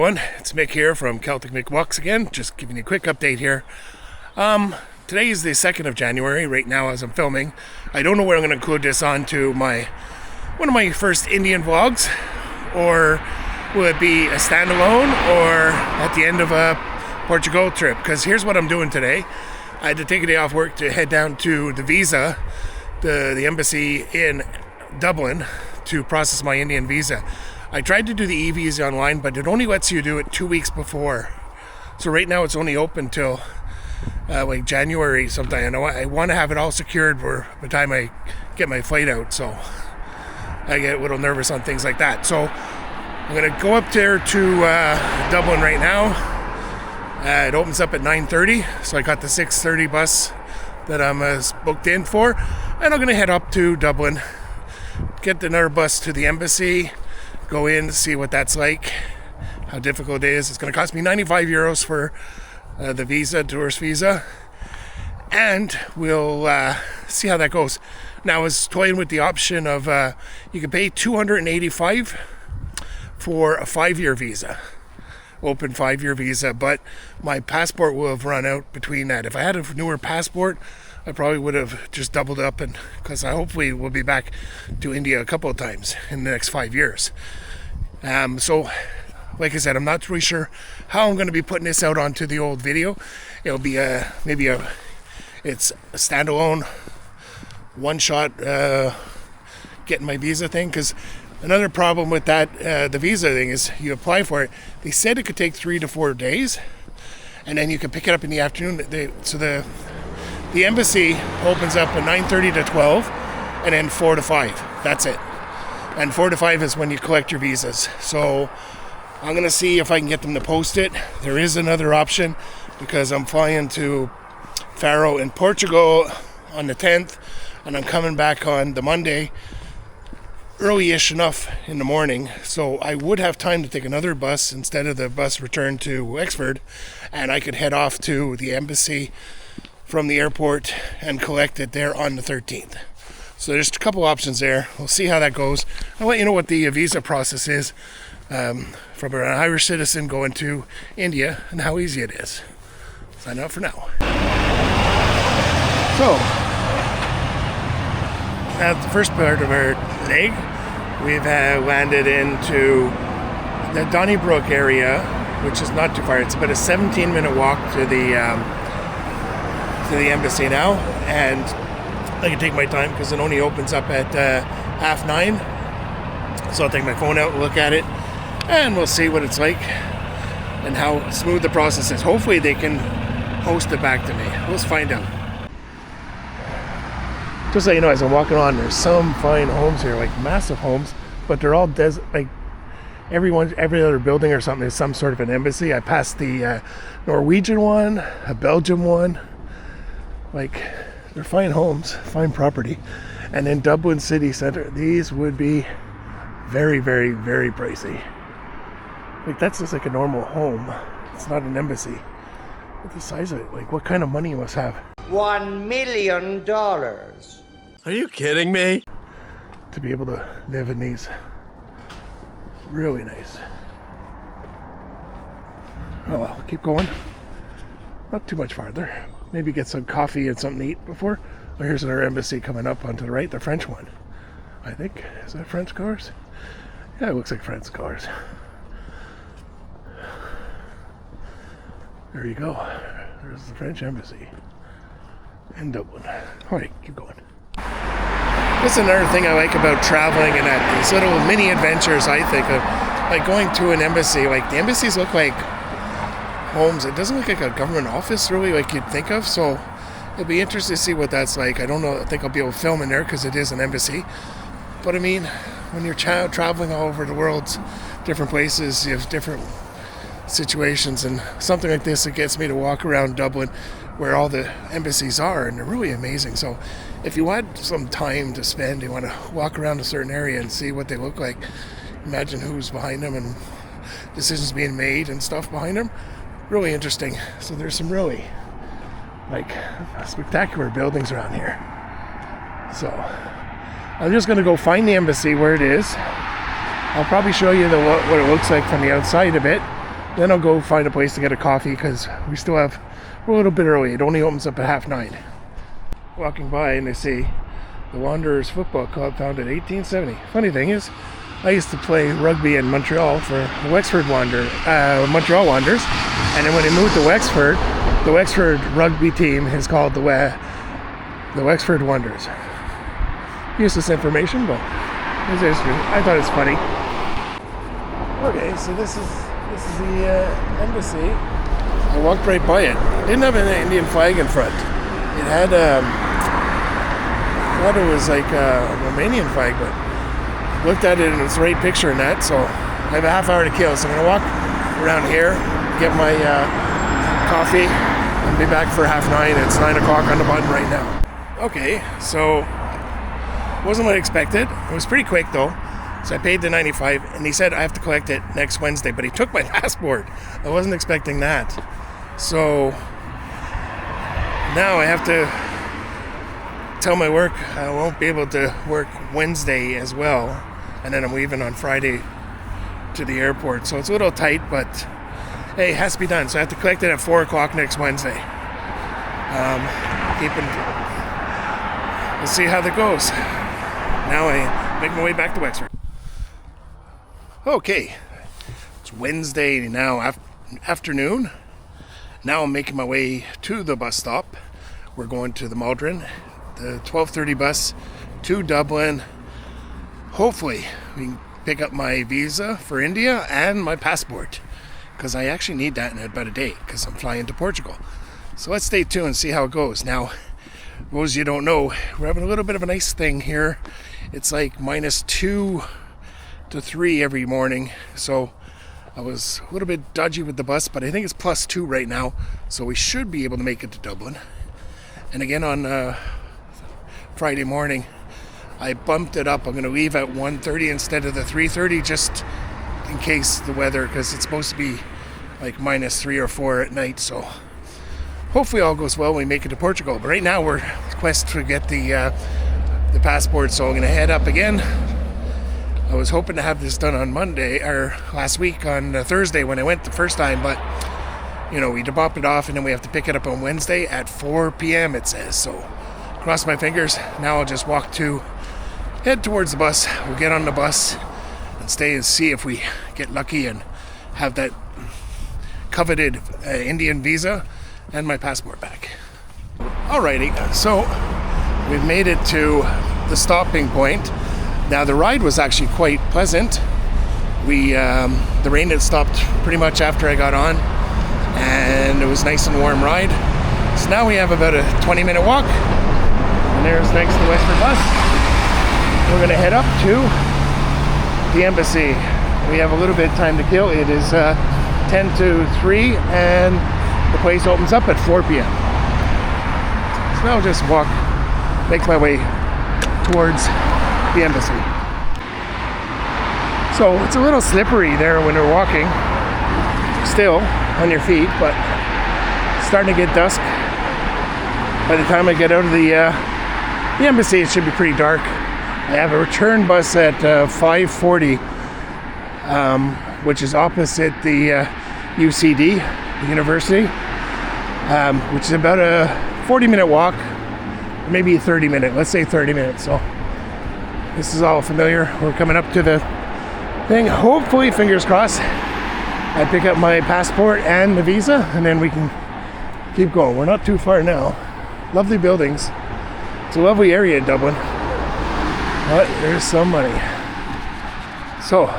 everyone, it's Mick here from Celtic Mick Walks again, just giving you a quick update here. Today is the 2nd of January, right now as I'm filming. I don't know where I'm going to include this onto one of my first Indian vlogs, or will it be a standalone, or at the end of a Portugal trip, because here's what I'm doing today. I had to take a day off work to head down to the visa, the embassy in Dublin, to process my Indian visa. I tried to do the e-visa online, but it only lets you do it 2 weeks before. So right now it's only open till like January sometime. And I want to have it all secured for the time I get my flight out. So I get a little nervous on things like that. So I'm going to go up there to Dublin right now. It opens up at 9:30. So I got the 6:30 bus that I'm booked in for. And I'm going to head up to Dublin, get another bus to the embassy, go in to see what that's like, how difficult it is. It's going to cost me 95 euros for the visa, tourist visa, and we'll see how that goes. Now I was toying with the option of you can pay 285 for a 5-year visa, open 5-year visa, but my passport will have run out between that. If I had a newer passport, I probably would have just doubled up, and because I hopefully will be back to India a couple of times in the next 5 years. So, like I said, I'm not really sure how I'm going to be putting this out onto the old video. It'll be it's a standalone, one-shot getting my visa thing. Because another problem with that, the visa thing, is you apply for it. They said it could take 3 to 4 days, and then you can pick it up in the afternoon. The embassy opens up at 9:30 to 12, and then 4 to 5. That's it. And 4 to 5 is when you collect your visas. So I'm going to see if I can get them to post it. There is another option, because I'm flying to Faro in Portugal on the 10th, and I'm coming back on the Monday, early-ish enough in the morning. So I would have time to take another bus instead of the bus return to Wexford, and I could head off to the embassy from the airport and collect it there on the 13th. So there's a couple options there. We'll see how that goes. I'll let you know what the visa process is from an Irish citizen going to India, and how easy it is. Sign up for now. So, at the first part of our leg, we've landed into the Donnybrook area, which is not too far. It's about a 17-minute walk to the embassy now, and I can take my time because it only opens up at 9:30. So I'll take my phone out and look at it, and we'll see what it's like and how smooth the process is. Hopefully they can post it back to me. Let's find out. Just so you know, as I'm walking on, there's some fine homes here, like massive homes, but they're all like every other building or something is some sort of an embassy. I passed the Norwegian one, a Belgian one. Like, they're fine homes, fine property. And then Dublin City Centre, these would be very, very, very pricey. Like, that's just like a normal home. It's not an embassy. But the size of it, like, what kind of money you must have? $1 million. Are you kidding me? To be able to live in these. Really nice. Oh well, keep going. Not too much farther. Maybe get some coffee and something to eat before. Oh, here's our embassy coming up onto the right, the French one. I think. Is that French colours? Yeah, it looks like French colours. There you go. There's the French embassy in Dublin. Alright, keep going. That's another thing I like about traveling, and that these little mini adventures, I think, of like going to an embassy. Like, the embassies look like homes. It doesn't look like a government office really, like you'd think of. So it'll be interesting to see what that's like. I don't know. I think I'll be able to film in there because it is an embassy. But I mean, when you're traveling all over the world, different places, you have different situations, and something like this, it gets me to walk around Dublin where all the embassies are, and they're really amazing. So if you want some time to spend, you want to walk around a certain area and see what they look like, imagine who's behind them and decisions being made and stuff behind them. Really interesting. So there's some really like spectacular buildings around here. So I'm just going to go find the embassy where it is. I'll probably show you what it looks like from the outside a bit, Then I'll go find a place to get a coffee because we're a little bit early. It only opens up at 9:30. Walking by and they say the Wanderers Football Club founded 1870. Funny thing is, I used to play rugby in Montreal for the Montreal Wanderers, and then when they moved to Wexford, the Wexford rugby team is called the Wexford Wanderers. Useless information, but it's history. I thought it's funny. Okay, so this is the embassy. I walked right by it. It didn't have an Indian flag in front. It had I thought it was like a Romanian flag, but looked at it and it's the right picture in that. So I have a half hour to kill, so I'm gonna walk around here, get my coffee, and be back for 9:30. It's 9 o'clock on the button right now. Okay, so wasn't what I expected. It was pretty quick though. So I paid the $95 and he said I have to collect it next Wednesday, but he took my passport. I wasn't expecting that. So now I have to tell my work I won't be able to work Wednesday as well. And then I'm leaving on Friday to the airport. So it's a little tight, but hey, it has to be done. So I have to collect it at 4 o'clock next Wednesday. We'll see how that goes. Now I make my way back to Wexford. Okay, it's Wednesday now afternoon. Now I'm making my way to the bus stop. We're going to the Maldron, the 12:30 bus to Dublin. Hopefully we can pick up my visa for India and my passport, because I actually need that in about a day because I'm flying to Portugal. So let's stay tuned and see how it goes. Now, those of you don't know, we're having a little bit of an ice thing here. It's like -2 to 3 every morning, so I was a little bit dodgy with the bus, but I think it's +2 right now, so we should be able to make it to Dublin. And again on Friday morning I bumped it up. I'm going to leave at 1:30 instead of the 3:30, just in case the weather, because it's supposed to be like -3 or 4 at night. So hopefully all goes well when we make it to Portugal. But right now we're quest to get the passport, so I'm going to head up again. I was hoping to have this done on Monday, or last week on Thursday when I went the first time, but you know, we dropped it off and then we have to pick it up on Wednesday at 4 p.m. it says. So cross my fingers. Now I'll just head towards the bus. We'll get on the bus and stay and see if we get lucky and have that coveted Indian visa and my passport back. Alrighty, so we've made it to the stopping point. Now the ride was actually quite pleasant. The rain had stopped pretty much after I got on, and it was a nice and warm ride. So now we have about a 20-minute walk, and there's next to Wexford bus. We're going to head up to the embassy. We have a little bit of time to kill. It is 10 to 3, and the place opens up at 4 p.m. So now I'll just make my way towards the embassy. So it's a little slippery there when you're walking, still on your feet, but it's starting to get dusk. By the time I get out of the embassy, it should be pretty dark. I have a return bus at 5:40, which is opposite the UCD, the university, which is about a 40-minute walk, maybe 30 minutes, let's say 30 minutes. So this is all familiar. We're coming up to the thing. Hopefully, fingers crossed, I pick up my passport and the visa, and then we can keep going. We're not too far now. Lovely buildings. It's a lovely area in Dublin, but there's some money. So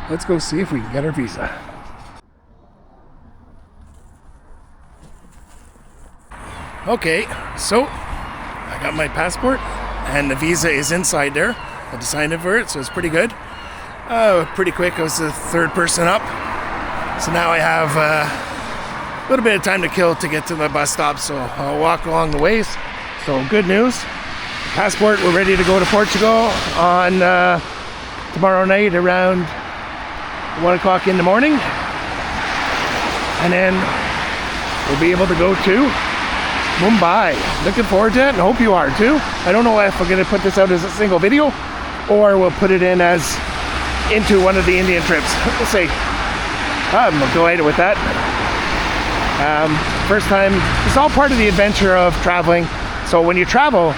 let's go see if we can get our visa. Okay, so I got my passport and the visa is inside there. I had to sign in for it, so it's pretty good. Pretty quick. I was the third person up, so now I have a little bit of time to kill to get to the bus stop, so I'll walk along the ways. So good news, passport, we're ready to go to Portugal on tomorrow night around 1 o'clock in the morning, and then we'll be able to go to Mumbai. Looking forward to it, and hope you are too. I don't know if we're going to put this out as a single video or we'll put it in as into one of the Indian trips. We'll see. I'm delighted with that. First time, it's all part of the adventure of traveling. So when you travel,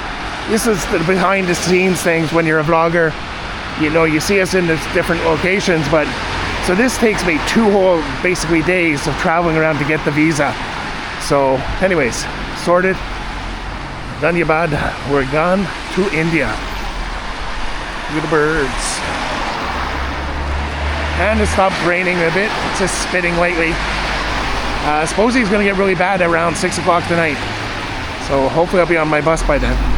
this is the behind the scenes things when you're a vlogger. You know, you see us in the different locations, but so this takes me 2 whole basically days of traveling around to get the visa. So anyways, sorted. Dhanyabad, we're gone to India. Look at the birds. And it stopped raining a bit, it's just spitting lightly. Supposedly it's going to get really bad around 6 o'clock tonight. So hopefully I'll be on my bus by then.